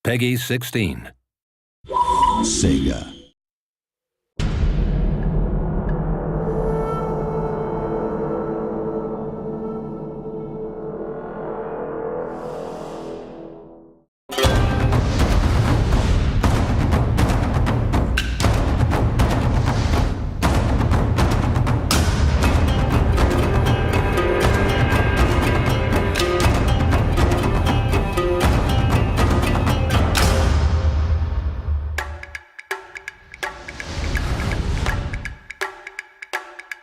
Peggy 16. Sega.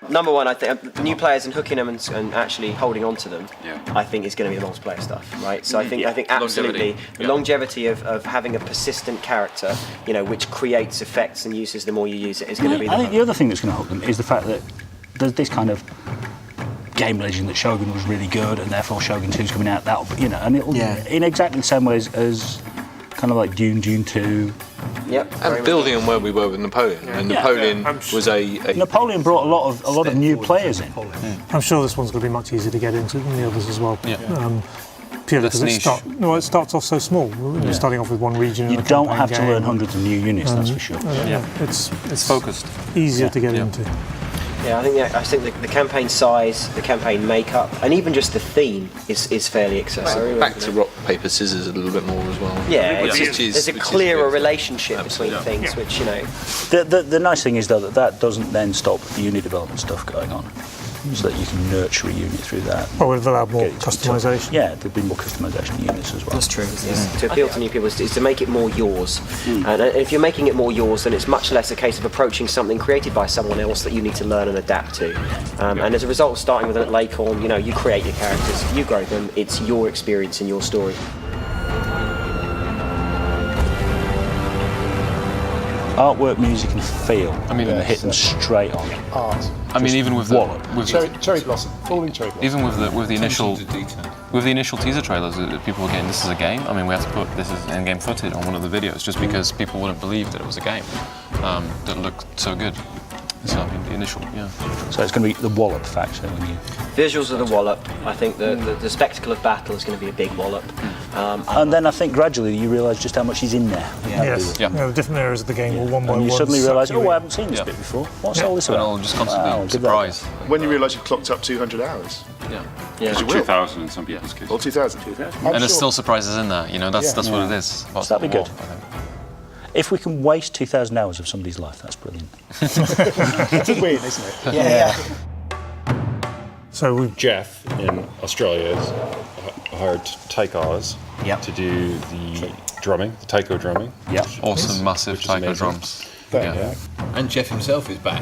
Number one, I think new players and hooking them and actually holding on to them, I think is going to be the multiplayer stuff, right? So I think absolutely the longevity of having a persistent character, you know, which creates effects and uses the more you use it is going to be. I think the other thing that's going to hook them is the fact that there's this kind of game legend that Shogun was really good, and therefore Shogun 2's coming out. That, you know, and it'll in exactly the same ways as kind of like Dune 2. Yep. And building on where we were with Napoleon, and Napoleon was a Napoleon brought a lot of new players in. I'm sure this one's going to be much easier to get into than the others as well. Purely because it starts off so small. You're starting off with one region. You don't have to learn hundreds of new units, that's for sure. It's focused, easier to get into. Yeah, I think the campaign size, the campaign makeup, and even just the theme is fairly accessible. Back to rock, paper, scissors a little bit more as well. Yeah, there's a clearer relationship between things, which, you know. The nice thing is though that doesn't then stop the unit development stuff going on, so that you can nurture a unit through that. Well, it'll allow more customisation. Yeah, there'll be more customisation of units as well. That's true. To appeal to new people is to make it more yours. And if you're making it more yours, then it's much less a case of approaching something created by someone else that you need to learn and adapt to. And as a result of starting with an Acorn, you know, you create your characters, you grow them, it's your experience and your story. Artwork, music, and feel. I mean, hit them straight on. Art. I mean, even with cherry blossom, falling cherry blossom. Even with the initial teaser trailers, people were getting this is a game. I mean, we had to put this as in-game footage on one of the videos just because people wouldn't believe that it was a game that looked so good. So I mean, the initial, So it's going to be the wallop factor when you. Visuals are the wallop. I think the spectacle of battle is going to be a big wallop. And then I think gradually you realise just how much is in there. Yes. The different areas of the game will one by one. And you suddenly realise, I haven't seen this bit before. What's all this about? And I'll just constantly surprise. When you realise you've clocked up 200 hours. Yeah. 2,000 in some people's cases. Or 2,000. And there's still surprises in there. You know, that's what it is. So that'd be good. If we can waste 2,000 hours of somebody's life, that's brilliant. It's a win, isn't it? Yeah. So Jeff in Australia has hired taikos to do the drumming, the taiko drumming. Yeah. Awesome, massive taiko drums. And Jeff himself is back.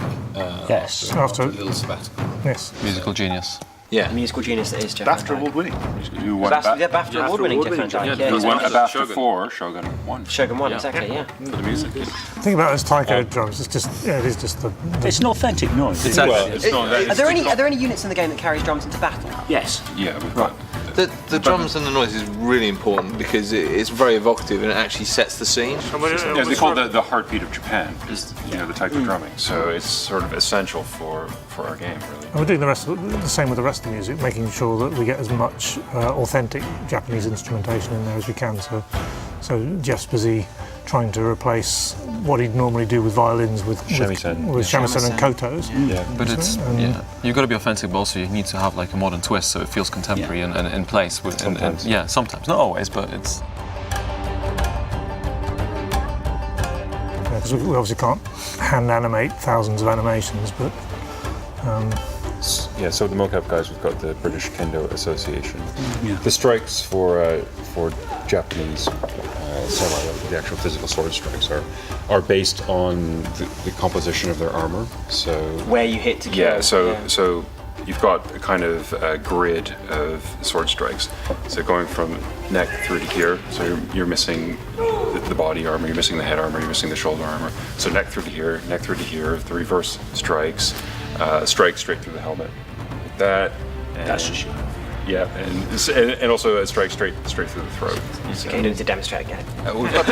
Yes. After a little sabbatical. Yes. Musical genius. Yeah. Musical genius that is Jeff. BAFTA award-winning. Who won BAFTA award-winning Jeff Van Dyke. Who won a BAFTA for Shogun 1. Shogun 1, exactly, For the music. The thing about those taiko drums, it is just the. It's an authentic noise. Are there any units in the game that carries drums into battle? Yes. Yeah, we've got. The drums and the noise is really important because it's very evocative and it actually sets the scene. Yeah, they call it the heartbeat of Japan, is the taiko drumming. So it's sort of essential for our game, really. And we're doing the same with the rest of the music, making sure that we get as much authentic Japanese instrumentation in there as we can. So Jeff's busy trying to replace what he'd normally do with violins with shamisen and kotos. But it's you've got to be authentic, but also you need to have like a modern twist so it feels contemporary and in place. Sometimes, sometimes, not always, but it's. Because we obviously can't hand animate thousands of animations, but. So the mocap guys, we've got the British Kendo Association. The strikes for Japanese samurai, the actual physical sword strikes, are based on the composition of their armor. So where you hit to kill. So you've got a kind of grid of sword strikes. So going from neck through to here. So you're missing the body armor, you're missing the head armor, you're missing the shoulder armor. So neck through to here, the reverse strikes. Strike straight through the helmet, like that. That's just you. Yeah, and also a strike straight through the throat. Okay, you need to demonstrate again.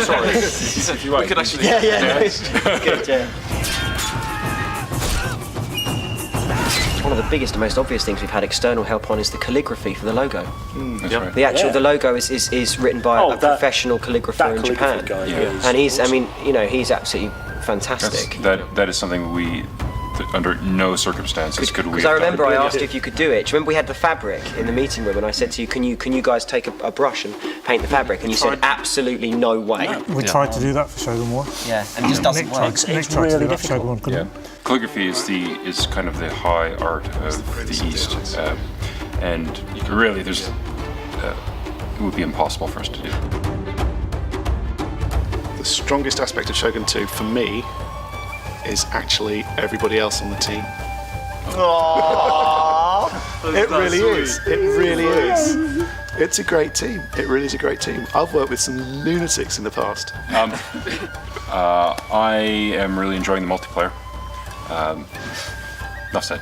Sorry, if you like. We could actually. Good, one of the biggest and most obvious things we've had external help on is the calligraphy for the logo. That's right. The logo is written by a professional calligrapher in Japan, and he's absolutely fantastic. That is something under no circumstances could we. Because I remember I asked you if you could do it. Do you remember we had the fabric in the meeting room, and I said to you, "Can you guys take a brush and paint the fabric?" And you said, "Absolutely no way." We tried to do that for Shogun 1. Yeah, and it just doesn't work. Nick tried to do that for Shogun 1, couldn't he? Calligraphy is kind of the high art of the East, and really, it would be impossible for us to do. The strongest aspect of Shogun 2 for me is actually everybody else on the team. It really is. It really is. It's a great team. It really is a great team. I've worked with some lunatics in the past. I am really enjoying the multiplayer. Enough said.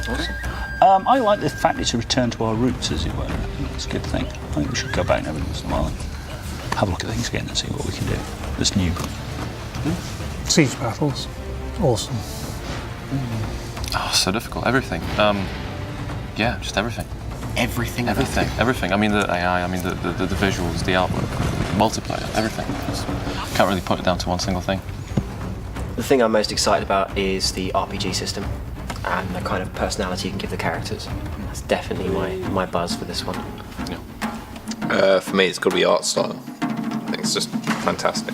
Awesome. I like the fact it's a return to our roots, as it were. I think that's a good thing. I think we should go back every once in a while and have a look at things again and see what we can do that's new. Siege battles, awesome. Oh, so difficult. Everything. Just everything. Everything. Everything. I mean, the AI. I mean, the visuals, the artwork, the multiplayer, everything. Can't really put it down to one single thing. The thing I'm most excited about is the RPG system and the kind of personality you can give the characters. That's definitely my buzz for this one. For me, it's got to be art style. I think it's just fantastic.